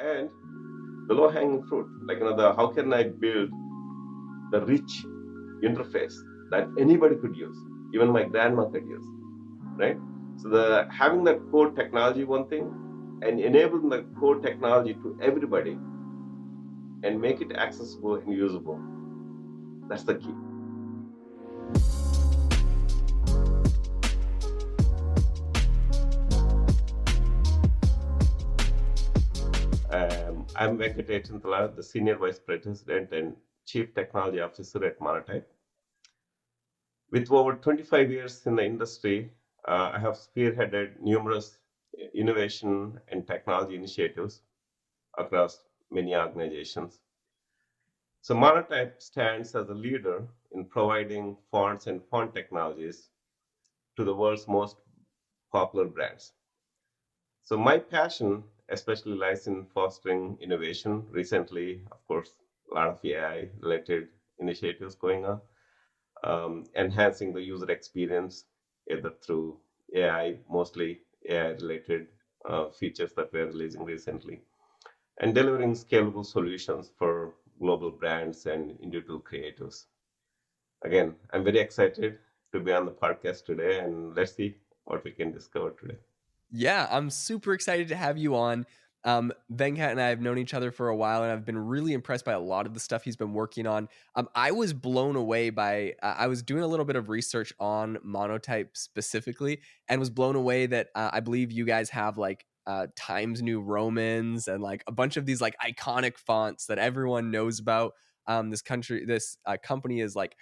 and the low hanging fruit, like the how can I build the rich interface that anybody could use, even my grandma could use, right? So the having that core technology one thing, and enabling the core technology to everybody and make it accessible and usable. That's the key. I'm Venkat Yetrintala, the Senior Vice President and Chief Technology Officer at Monotype. With over 25 years in the industry, I have spearheaded numerous innovation and technology initiatives across many organizations. So Monotype stands as a leader in providing fonts and font technologies to the world's most popular brands. So my passion especially lies in fostering innovation. Recently, of course, a lot of AI related initiatives going on, enhancing the user experience either through AI, mostly AI related features that we're releasing recently, and delivering scalable solutions for global brands and individual creatives. Again, I'm very excited to be on the podcast today, and let's see what we can discover today. Yeah, I'm super excited to have you on. Venkat and I have known each other for a while, and I've been really impressed by a lot of the stuff he's been working on. I was blown away by, I was doing a little bit of research on Monotype specifically, and was blown away that I believe you guys have like Times New Romans and like a bunch of these like iconic fonts that everyone knows about. This company is like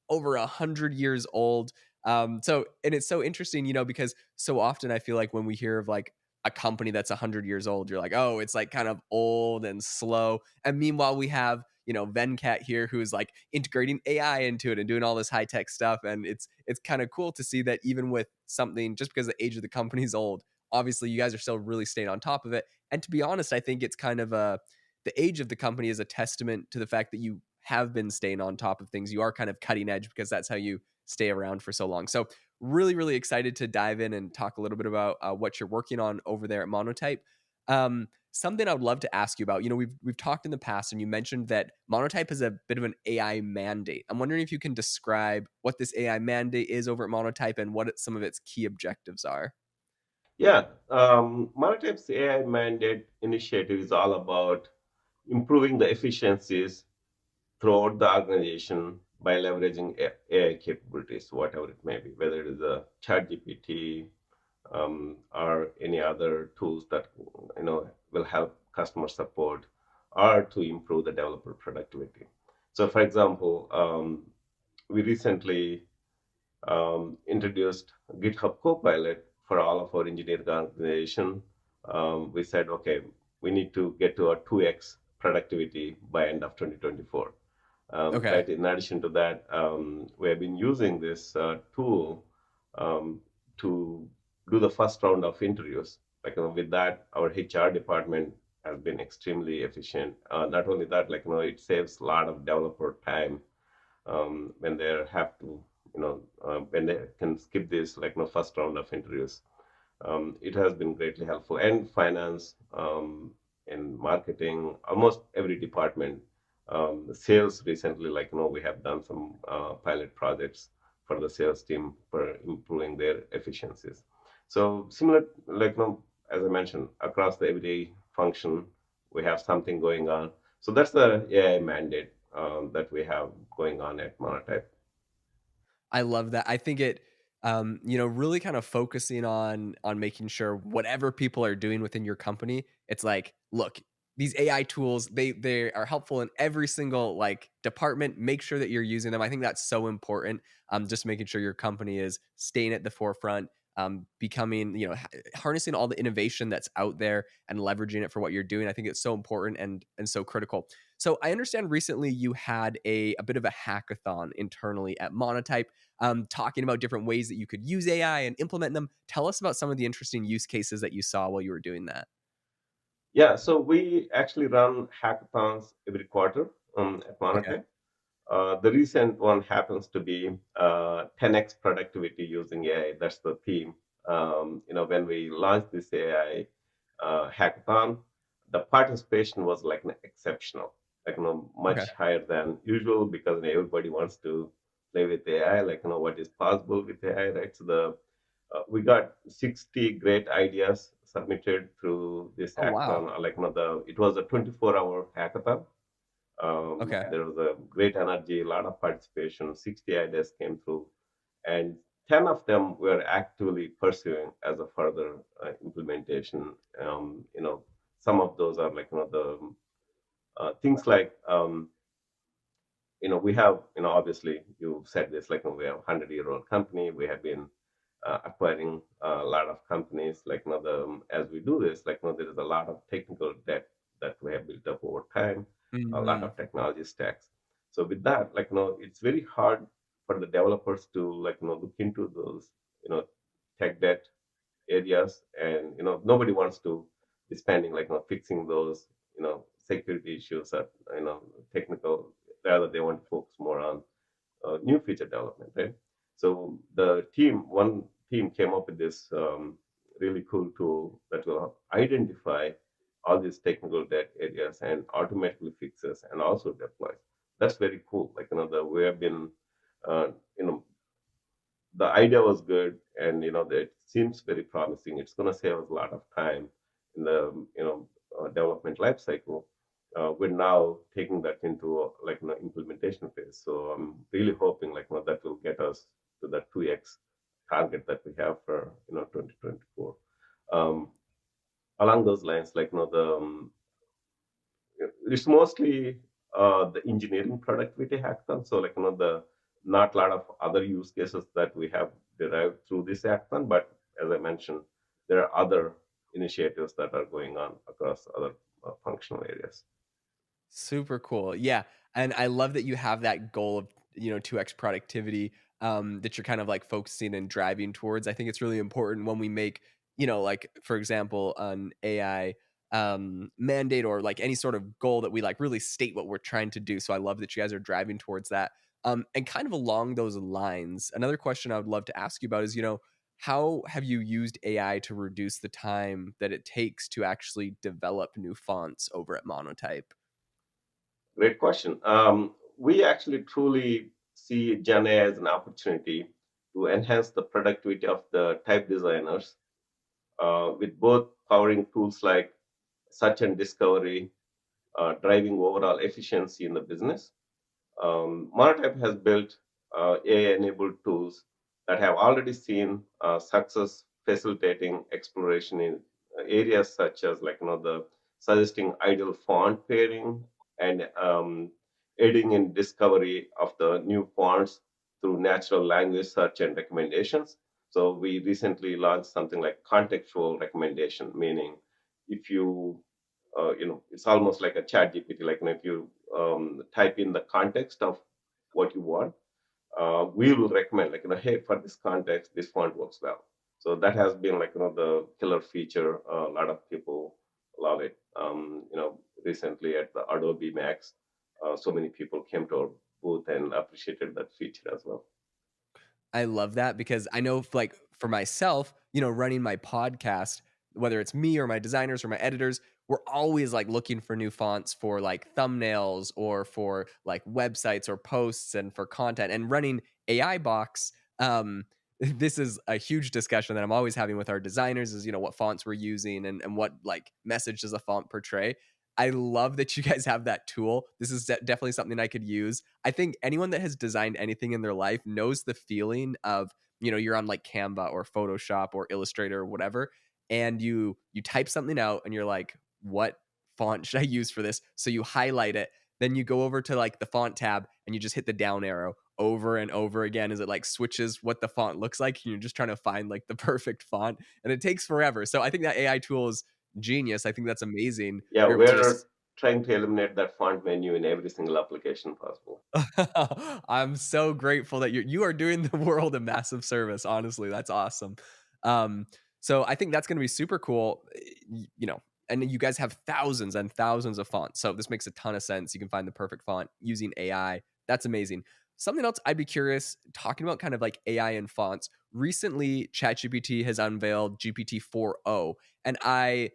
over 100 years old. And it's so interesting, because so often I feel like when we hear of like a company that's 100 years old, you're like, oh, it's like kind of old and slow. And meanwhile, we have Venkat here who's like integrating AI into it and doing all this high tech stuff. And it's kind of cool to see that even with something, just because the age of the company is old, obviously you guys are still really staying on top of it. And to be honest, I think it's kind of the age of the company is a testament to the fact that you have been staying on top of things. You are kind of cutting edge because that's how you stay around for so long. So really, really excited to dive in and talk a little bit about what you're working on over there at Monotype. Something I would love to ask you about. We've talked in the past, and you mentioned that Monotype has a bit of an AI mandate. I'm wondering if you can describe what this AI mandate is over at Monotype and what some of its key objectives are. Yeah, Monotype's AI mandate initiative is all about improving the efficiencies throughout the organization by leveraging AI capabilities, whatever it may be, whether it is a chat GPT or any other tools that will help customer support or to improve the developer productivity. So, for example, we recently introduced GitHub Copilot for all of our engineering organization. We said, okay, we need to get to a 2x productivity by end of 2024. Okay. Right. In addition to that, we have been using this tool to do the first round of interviews. Like with that, our HR department has been extremely efficient. Not only that, it saves a lot of developer time when they have to, when they can skip this first round of interviews. It has been greatly helpful, and finance and marketing, almost every department. Sales recently, we have done some pilot projects for the sales team for improving their efficiencies. So similar, as I mentioned, across the everyday function, we have something going on. So that's the AI mandate that we have going on at Monotype. I love that. I think it really kind of focusing on making sure whatever people are doing within your company, it's like, look, these AI tools, they are helpful in every single like department. Make sure that you're using them. I think that's so important. Just making sure your company is staying at the forefront, becoming, harnessing all the innovation that's out there and leveraging it for what you're doing. I think it's so important and so critical. So I understand recently you had a bit of a hackathon internally at Monotype, talking about different ways that you could use AI and implement them. Tell us about some of the interesting use cases that you saw while you were doing that. Yeah, so we actually run hackathons every quarter at Okay. Monotype. The recent one happens to be 10x productivity using AI. That's the theme. When we launched this AI hackathon, the participation was like exceptional, like Okay. much higher than usual because everybody wants to play with AI, like what is possible with AI, right? So the we got 60 great ideas submitted through this Oh, wow. hackathon. Like the it was a 24-hour hackathon. Okay. There was a great energy, a lot of participation. 60 ideas came through, and 10 of them were actively pursuing as a further implementation. Some of those are like the things like we have obviously you said this, like we have 100-year-old company. We have been acquiring a lot of companies, like as we do this, like there is a lot of technical debt that we have built up over time, a lot Mhm. of technology stacks. So with that, like it's very hard for the developers to like look into those tech debt areas, and nobody wants to be spending like fixing those security issues or technical. Rather, they want to focus more on new feature development, right? So one team came up with this really cool tool that will identify all these technical debt areas and automatically fixes and also deploys. That's very cool. Like we have been, uh, you know, the idea was good, and that seems very promising. It's going to save us a lot of time in the development life cycle. We're now taking that into like implementation phase. So I'm really hoping like that will get us to that 2x target that we have for 2024. Um, Along those lines, like it's mostly the engineering productivity hackathon. So like the not a lot of other use cases that we have derived through this hackathon, but as I mentioned, there are other initiatives that are going on across other functional areas. Super cool. Yeah, and I love that you have that goal of, 2x productivity, that you're kind of, like, focusing and driving towards. I think it's really important when we make, like, for example, an AI, mandate or, like, any sort of goal that we, like, really state what we're trying to do, so I love that you guys are driving towards that. And kind of along those lines, another question I would love to ask you about is, how have you used AI to reduce the time that it takes to actually develop new fonts over at Monotype? Great question. We actually truly see Gen AI as an opportunity to enhance the productivity of the type designers with both powering tools like search and discovery, driving overall efficiency in the business. Monotype has built AI-enabled tools that have already seen success facilitating exploration in areas such as like the suggesting ideal font pairing and aiding in discovery of the new fonts through natural language search and recommendations. So we recently launched something like contextual recommendation, meaning if you it's almost like a chat GPT. Like if you type in the context of what you want, we will recommend like hey, for this context, this font works well. So that has been like the killer feature. A lot of people love it. Recently at the Adobe Max, so many people came to our booth and appreciated that feature as well. I love that because I know like for myself, running my podcast, whether it's me or my designers or my editors, we're always like looking for new fonts for like thumbnails or for like websites or posts and for content and running AI box. This is a huge discussion that I'm always having with our designers is, what fonts we're using and what like message does a font portray. I love that you guys have that tool. This is definitely something I could use. I think anyone that has designed anything in their life knows the feeling of, you're on like Canva or Photoshop or Illustrator or whatever, and you type something out and you're like, what font should I use for this? So you highlight it, then you go over to like the font tab and you just hit the down arrow over and over again as it like switches what the font looks like. And you're just trying to find like the perfect font, and it takes forever. So I think that AI tool is genius. I think that's amazing. Yeah, You're able to just we're trying to eliminate that font menu in every single application possible. I'm so grateful that you are doing the world a massive service. Honestly, that's awesome. Um, so I think that's going to be super cool. And you guys have thousands and thousands of fonts, so this makes a ton of sense. You can find the perfect font using AI. That's amazing. something else I'd be curious talking about kind of like AI and fonts. Recently, ChatGPT has unveiled GPT 4.0, and I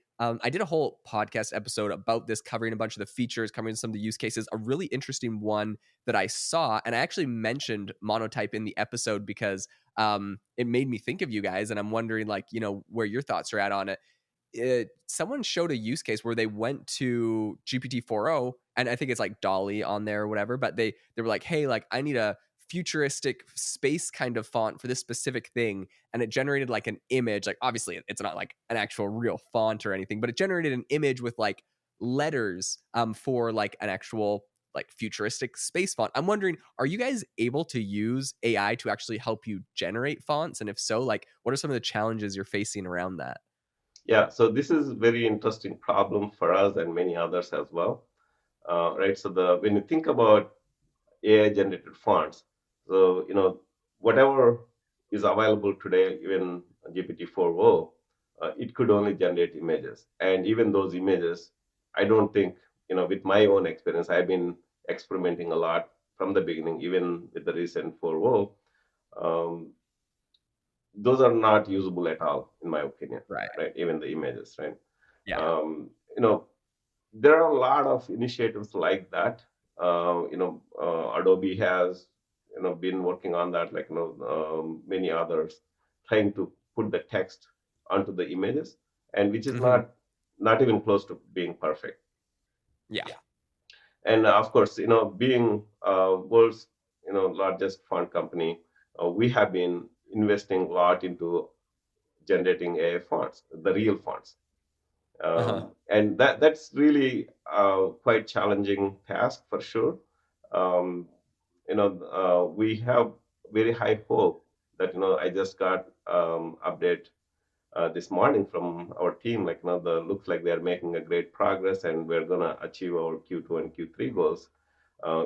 did a whole podcast episode about this, covering a bunch of the features, covering some of the use cases. A really interesting one that I saw, and I actually mentioned monotype in the episode because it made me think of you guys, and I'm wondering, like, where your thoughts are at on it. Someone showed a use case where they went to GPT 4.0, and I think it's like Dolly on there or whatever, but they were like, hey, like, I need a futuristic space kind of font for this specific thing, and it generated like an image. Like, obviously it's not like an actual real font or anything, but it generated an image with like letters for like an actual like futuristic space font. I'm wondering, are you guys able to use AI to actually help you generate fonts? And if so, like, what are some of the challenges you're facing around that? Yeah, so this is very interesting problem for us and many others as well, right? So the when you think about AI generated fonts, so whatever is available today, even GPT 4.0, it could only generate images, and even those images, I don't think, with my own experience, I've been experimenting a lot from the beginning, even with the recent 4.0. Um, those are not usable at all, in my opinion, Right. right? Even the images, right? Yeah. You know, there are a lot of initiatives like that. Adobe has, been working on that, like, many others trying to put the text onto the images, and which is Mhm. not even close to being perfect. Yeah. And of course, being world's largest font company, we have been investing a lot into generating AI fonts, the real fonts. Uh-huh. And that's really quite challenging task for sure. Um, we have very high hope that, I just got update this morning from our team, like, the looks like they are making a great progress, and we're gonna achieve our Q2 and Q3 goals,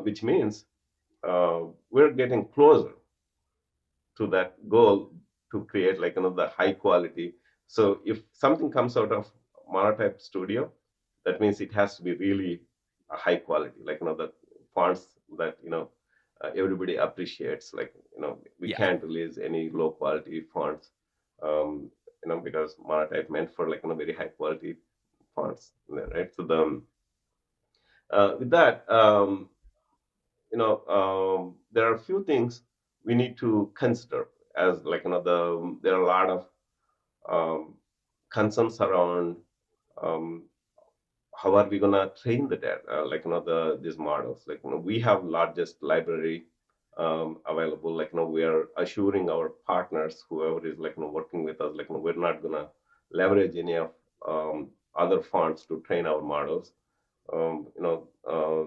which means we're getting closer to that goal to create, like, the high quality. So if something comes out of Monotype Studio, that means it has to be really a high quality, like, the fonts that, everybody appreciates. Like, we Yeah. can't release any low quality fonts, um, because Monotype meant for, like, very high quality fonts, right? So the with that, there are a few things we need to consider, as, like, there are a lot of um, concerns around, um, how are we gonna train the data, like, these models. Like, we have largest library available. Like, we are assuring our partners, whoever is, like, working with us, like, we're not gonna leverage any of other fonts to train our models. um, you know, uh,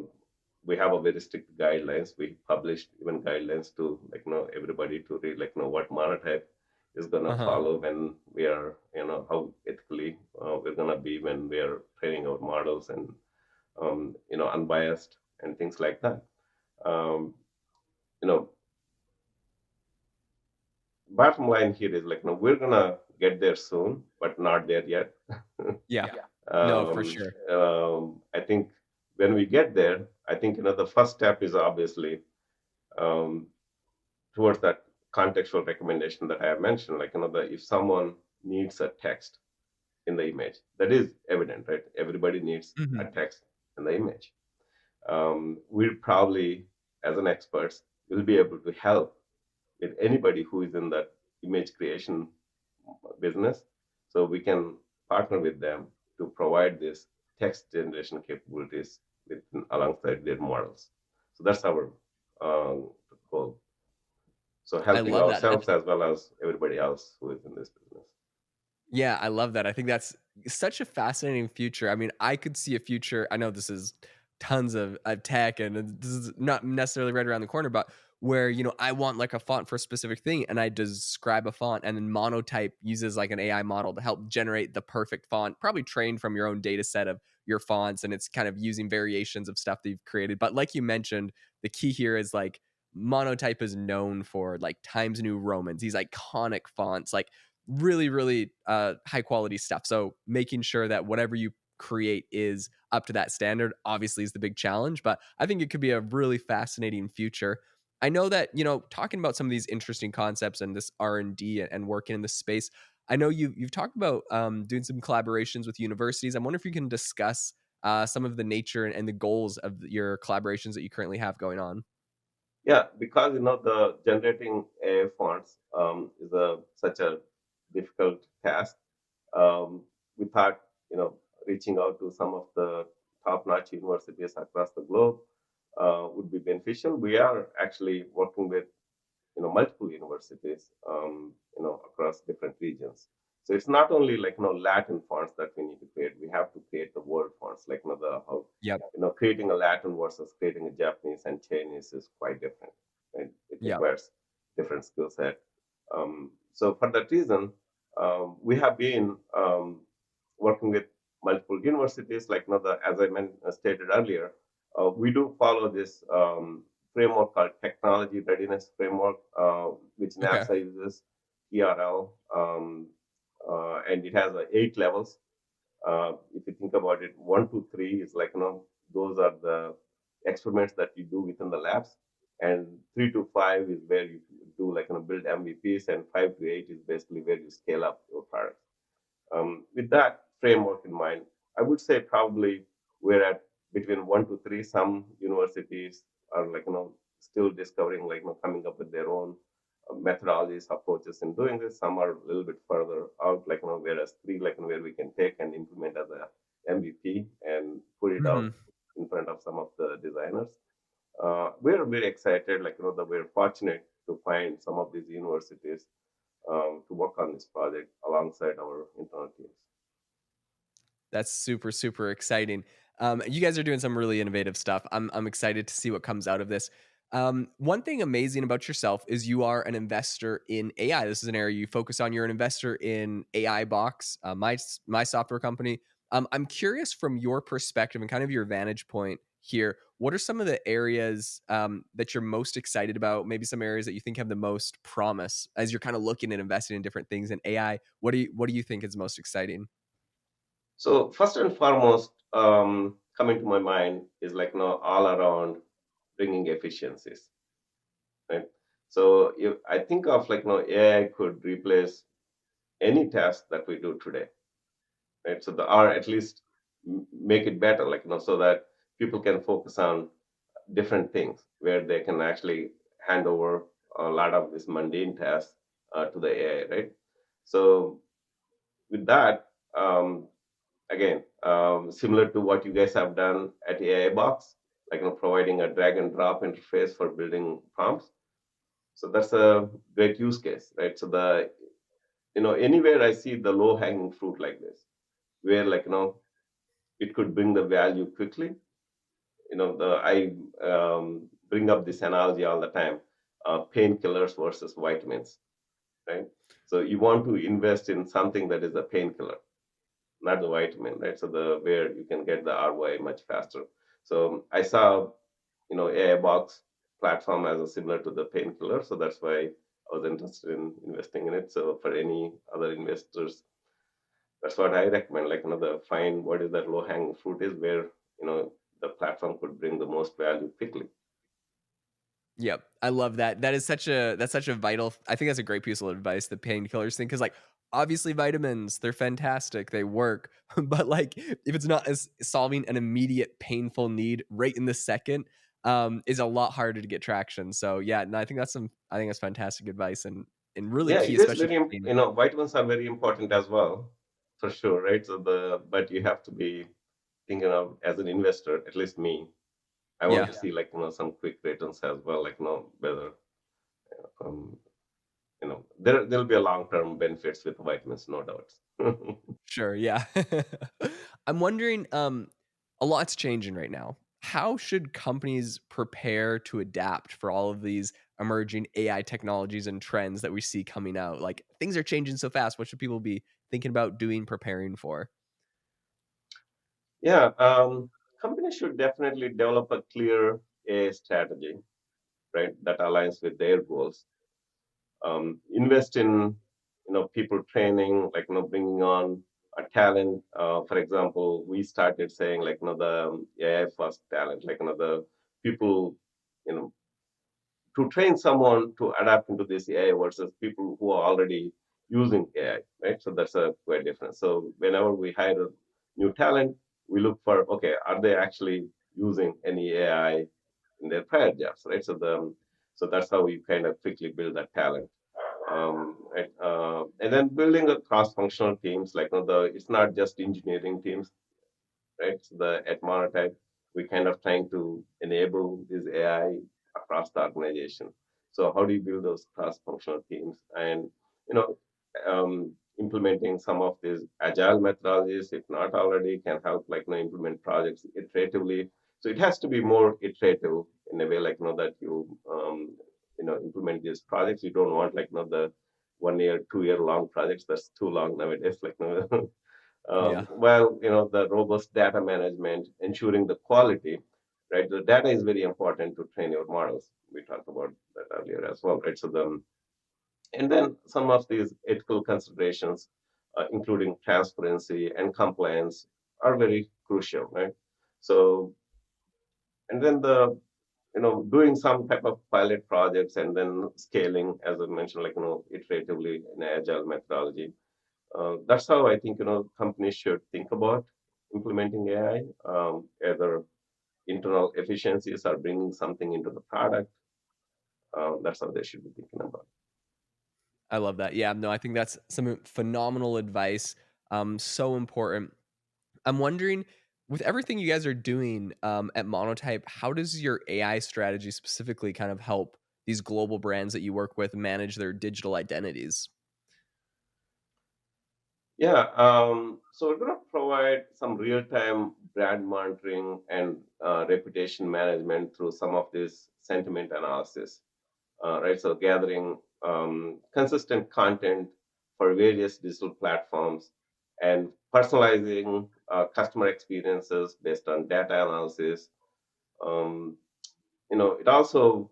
we have a very strict guidelines. We published even guidelines to, like, everybody to read, like, what monotype is gonna Uh-huh. follow when we are, how ethically we're gonna be when we are training our models, and unbiased and things like that. Um, you know, Bottom line here is, like, we're gonna get there soon, but not there yet. Yeah. Yeah. No, for sure. I think when we get there, I think, the first step is obviously, um, towards that contextual recommendation that I have mentioned. Like, if someone needs a text in the image, that is evident, right? Everybody needs a Mhm. text in the image. We'll probably, as an experts, will be able to help with anybody who is in that image creation business. So we can partner with them to provide this text generation capabilities with, alongside their models. So that's our goal. So I helping love that. ourselves as well as everybody else who is in this business. Yeah, I love that. I think that's such a fascinating future. I mean, I could see a future. I know this is tons of tech, and this is not necessarily right around the corner, but where, I want like a font for a specific thing, and I describe a font, and then Monotype uses like an AI model to help generate the perfect font, probably trained from your own data set of your fonts, and it's kind of using variations of stuff that you've created. But like you mentioned, the key here is like Monotype is known for like Times New Romans, these iconic fonts, like really, really high quality stuff. So making sure that whatever you create is up to that standard obviously is the big challenge, but I think it could be a really fascinating future. I know that, you know, talking about some of these interesting concepts and this R&D and working in this space, I know you've talked about doing some collaborations with universities. I wonder if you can discuss some of the nature and the goals of your collaborations that you currently have going on. Yeah, because the generating AI fonts is a such a difficult task. We thought reaching out to some of the top-notch universities across the globe would be beneficial. We are actually working with multiple universities across different regions. So it's not only like Latin fonts that we need to create. We have to create the world fonts, like the how Yep. creating a Latin versus creating a Japanese and Chinese is quite different. Right? It Yep. requires different skill set. So for that reason, we have been working with multiple universities, like as stated earlier, we do follow this framework called Technology Readiness Framework, which Okay. NASA uses, TRL, and it has 8 levels. If you think about it, 1 to 3 is like those are the experiments that you do within the labs, and 3 to 5 is where you do like build MVPs, and 5 to 8 is basically where you scale up your products. With that framework in mind, I would say probably we're at between 1 to 3. Some universities are like still discovering, like coming up with their own methodologies, approaches in doing this. Some are a little bit further out, like whereas 3, like where we can take and implement as a MVP and put it out Mhm. in front of some of the designers. We're very excited, like that we're fortunate to find some of these universities to work on this project alongside our internal teams. That's super, super exciting. You guys are doing some really innovative stuff. I'm excited to see what comes out of this. One thing amazing about yourself is you are an investor in AI. This is an area you focus on. You're an investor in AI Box, my software company. I'm curious from your perspective and kind of your vantage point here. What are some of the areas that you're most excited about? Maybe some areas that you think have the most promise as you're kind of looking at investing in different things in AI. What do you think is most exciting? So first and foremost, coming to my mind is like all around bringing efficiencies, right? So if I think of like AI could replace any task that we do today, right? So the or at least make it better, like so that people can focus on different things where they can actually hand over a lot of this mundane tasks to the AI, right? So with that, again, similar to what you guys have done at AI Box, like providing a drag and drop interface for building prompts. So that's a great use case, right? So the anywhere I see the low hanging fruit like this, where like it could bring the value quickly. The I bring up this analogy all the time: painkillers versus vitamins, right? So you want to invest in something that is a painkiller, not the vitamin, right? So the where you can get the ROI much faster. So I saw AI box platform as a similar to the painkiller, so that's why I was interested in investing in it. So for any other investors, that's what I recommend. Like the find what is that low hanging fruit is where the platform could bring the most value quickly. Yep, I love that. That's such a vital. I think that's a great piece of advice, the painkillers thing, because like obviously vitamins, they're fantastic, they work, but like if it's not as solving an immediate painful need right in the second, is a lot harder to get traction. So yeah, no, I think that's fantastic advice and really Yeah, key, it is especially very for pain. vitamins are very important as well, for sure, right? So the but you have to be thinking of as an investor, at least me, I want Yeah. to see like some quick returns as well, like whether um, there'll be a long term benefits with vitamins, no doubts. Sure, yeah. I'm wondering, a lot's changing right now. How should companies prepare to adapt for all of these emerging AI technologies and trends that we see coming out? Like, things are changing so fast. What should people be thinking about doing, preparing for? Yeah, companies should definitely develop a clear AI strategy, right, that aligns with their goals. Invest in people training, like bringing on a talent. For example, we started saying like the AI first talent, like the people you know to train someone to adapt into this AI versus people who are already using AI, right? So that's a quite difference. So whenever we hire a new talent, we look for, okay, are they actually using any AI in their prior jobs, right? So that's how we kind of quickly build that talent. Right? And then building a cross-functional teams, like, it's not just engineering teams, right? So at Monotype, we kind of trying to enable this AI across the organization. So how do you build those cross-functional teams? And you know, implementing some of these agile methodologies, if not already, can help, like, implement projects iteratively. So it has to be more iterative in a way, like, that you implement these projects. You don't want, like, the 1 year, 2 year long projects. That's too long nowadays. Like, Yeah. well, the robust data management, ensuring the quality, right? The data is very important to train your models. We talked about that earlier as well, right? And then some of these ethical considerations, including transparency and compliance, are very crucial, right? So, and then doing some type of pilot projects and then scaling, as I mentioned, like, iteratively in agile methodology. That's how I think companies should think about implementing AI, either internal efficiencies or bringing something into the product. That's how they should be thinking about. I love that. Yeah, no, I think that's some phenomenal advice. So important. I'm wondering, with everything you guys are doing at Monotype, how does your AI strategy specifically kind of help these global brands that you work with manage their digital identities? Yeah, so we're going to provide some real-time brand monitoring and reputation management through some of this sentiment analysis, right? So gathering consistent content for various digital platforms and personalizing customer experiences based on data analysis. Um, it also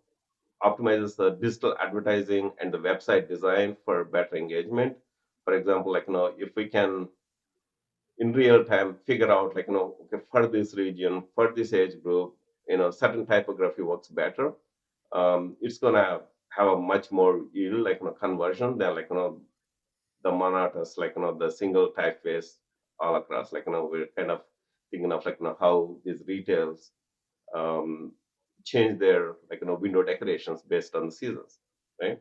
optimizes the digital advertising and the website design for better engagement. For example, like, if we can in real time figure out, like, okay, for this region, for this age group, certain typography works better. It's gonna have a much more yield, like, conversion than, like, the monotonous, like, the single typeface all across. Like, we're kind of thinking of, like, how these retails um, change their, like, window decorations based on the seasons, right?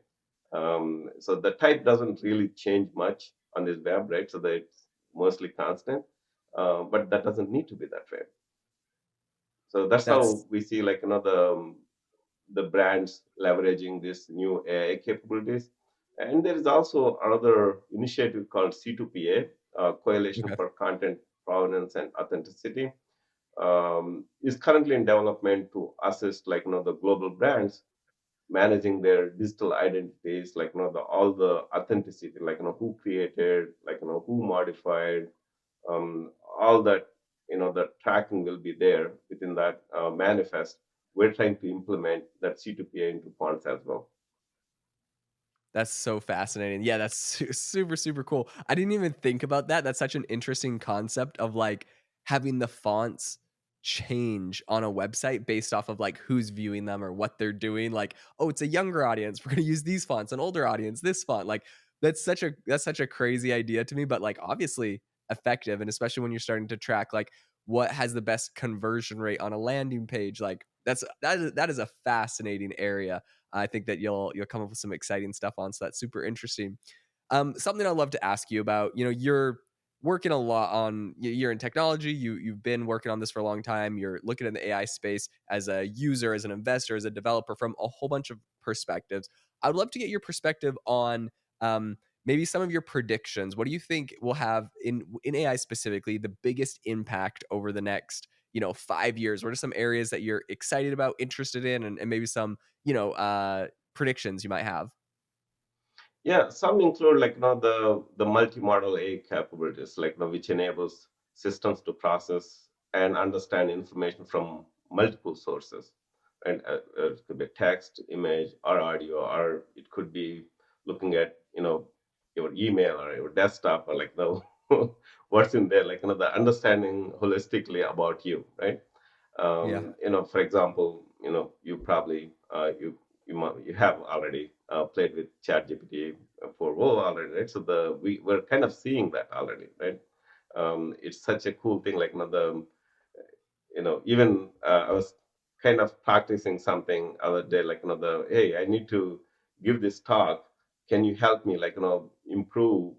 So the type doesn't really change much on this web, right? So that it's mostly constant, but that doesn't need to be that way. So that's That's how we see, like, the brands leveraging this new AI capabilities. And there is also another initiative called C2PA, Coalition okay. for Content Provenance and Authenticity, is currently in development to assist, like, the global brands managing their digital identities, like, all the authenticity, like, who created, like, who modified, all that, the tracking will be there within that manifest. We're trying to implement that C2PA into fonts as well. That's so fascinating. Yeah, that's super, super cool. I didn't even think about that. That's such an interesting concept of like having the fonts change on a website based off of like who's viewing them or what they're doing. Like, oh, it's a younger audience. We're gonna use these fonts, an older audience, this font. Like that's such a crazy idea to me, but like obviously effective. And especially when you're starting to track like what has the best conversion rate on a landing page. Like that is a fascinating area. I think that you'll come up with some exciting stuff on. So that's super interesting. Something I'd love to ask you about. You're working a lot on. You're in technology. You've been working on this for a long time. You're looking at the AI space as a user, as an investor, as a developer from a whole bunch of perspectives. I would love to get your perspective on maybe some of your predictions. What do you think will have in AI specifically the biggest impact over the next 5 years? What are some areas that you're excited about, interested in, and maybe some predictions you might have? Yeah, some include, like, the multi-model AI capabilities, like, which enables systems to process and understand information from multiple sources, and it could be text, image, or audio, or it could be looking at your email or your desktop, or, like, the what's in there, like, the understanding holistically about you, right? Yeah. For example, you probably you you have already played with ChatGPT 4.0 already, right? So we're kind of seeing that already, right? It's such a cool thing. Like, even I was kind of practicing something other day, like, hey, I need to give this talk. Can you help me, like, improve,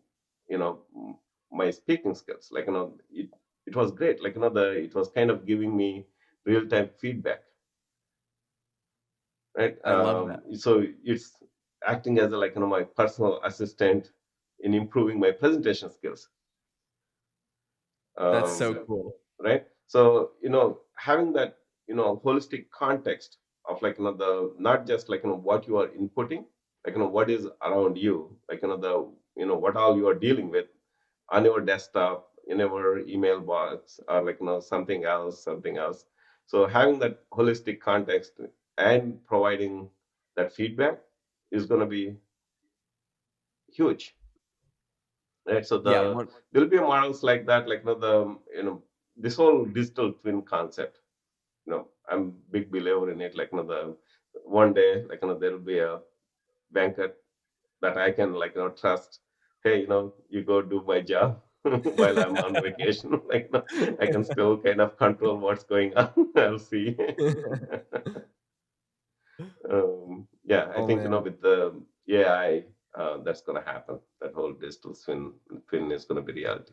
my speaking skills? Like, it was great. Like, it was kind of giving me real time feedback, right? I love that. So it's acting as a, like, my personal assistant in improving my presentation skills. That's so um, cool. right? So, having that, holistic context of, like, the not just, like, what you are inputting, like, what is around you, like, what all you are dealing with on your desktop, in your email box, or, like, something else. So having that holistic context and providing that feedback is going to be huge, right? So Yeah, one there'll be models like that, like, this whole digital twin concept. I'm big believer in it. Like, the one day, like, there will be a banker that I can, like, trust. Hey, you go do my job while I'm on vacation. Like, I can still kind of control what's going on. I'll see. Yeah, I Oh think, man. with the AI, that's going to happen. That whole digital twin is going to be reality.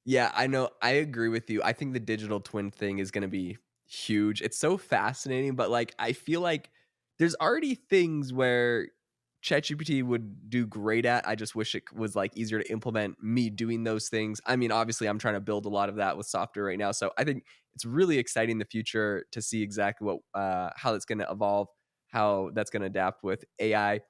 Yeah, I know. I agree with you. I think the digital twin thing is going to be huge. It's so fascinating, but like I feel like there's already things where ChatGPT would do great at. I just wish it was like easier to implement me doing those things. I mean, obviously I'm trying to build a lot of that with software right now. So I think it's really exciting in the future to see exactly what how that's going to evolve, how that's going to adapt with AI.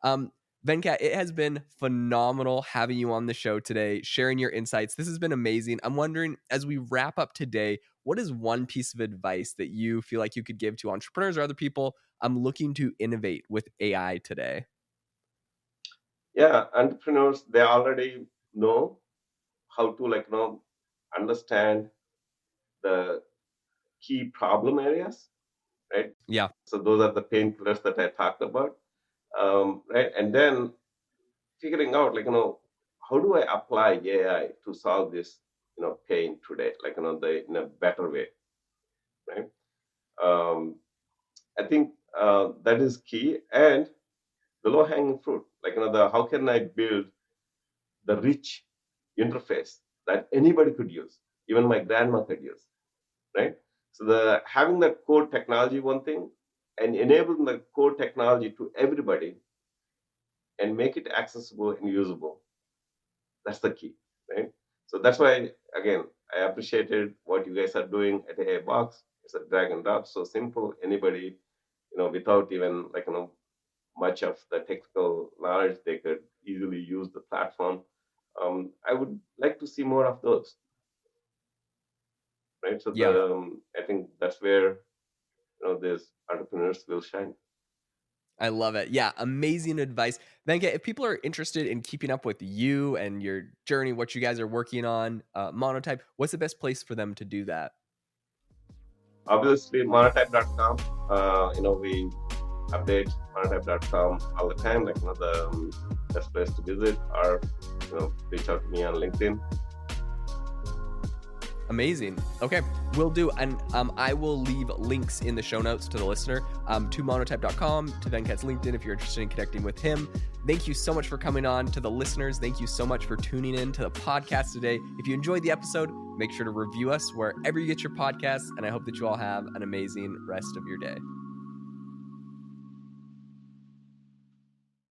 Um Venkat, it has been phenomenal having you on the show today, sharing your insights. This has been amazing. I'm wondering, as we wrap up today, what is one piece of advice that you feel like you could give to entrepreneurs or other people I'm looking to innovate with AI today? Yeah, entrepreneurs, they already know how to, like, understand the key problem areas, right? Yeah. So those are the painkillers that I talked about, right? And then figuring out, like, how do I apply AI to solve this, pain today, like, in a better way, right? Um, I think that is key, and the low hanging fruit, like, the how can I build the rich interface that anybody could use, even my grandma could use, right? So the having that core technology, one thing, and enabling the core technology to everybody and make it accessible and usable. That's the key, right? So that's why, again, I appreciated what you guys are doing at a box. It's a drag and drop, so simple. Anybody, without even, like, much of the technical knowledge, they could easily use the platform. I would like to see more of those, right? So Yeah. I think that's where, these entrepreneurs will shine. I love it. Yeah, amazing advice. Venkat, if people are interested in keeping up with you and your journey, what you guys are working on, Monotype, what's the best place for them to do that? Obviously, monotype.com. We update monotype.com all the time. Like, the best place to visit, or, reach out to me on LinkedIn. Amazing. Okay, will do. And I will leave links in the show notes to the listener, to monotype.com, to Venkat's LinkedIn if you're interested in connecting with him. Thank you so much for coming on. To the listeners, thank you so much for tuning in to the podcast today. If you enjoyed the episode, make sure to review us wherever you get your podcasts. And I hope that you all have an amazing rest of your day.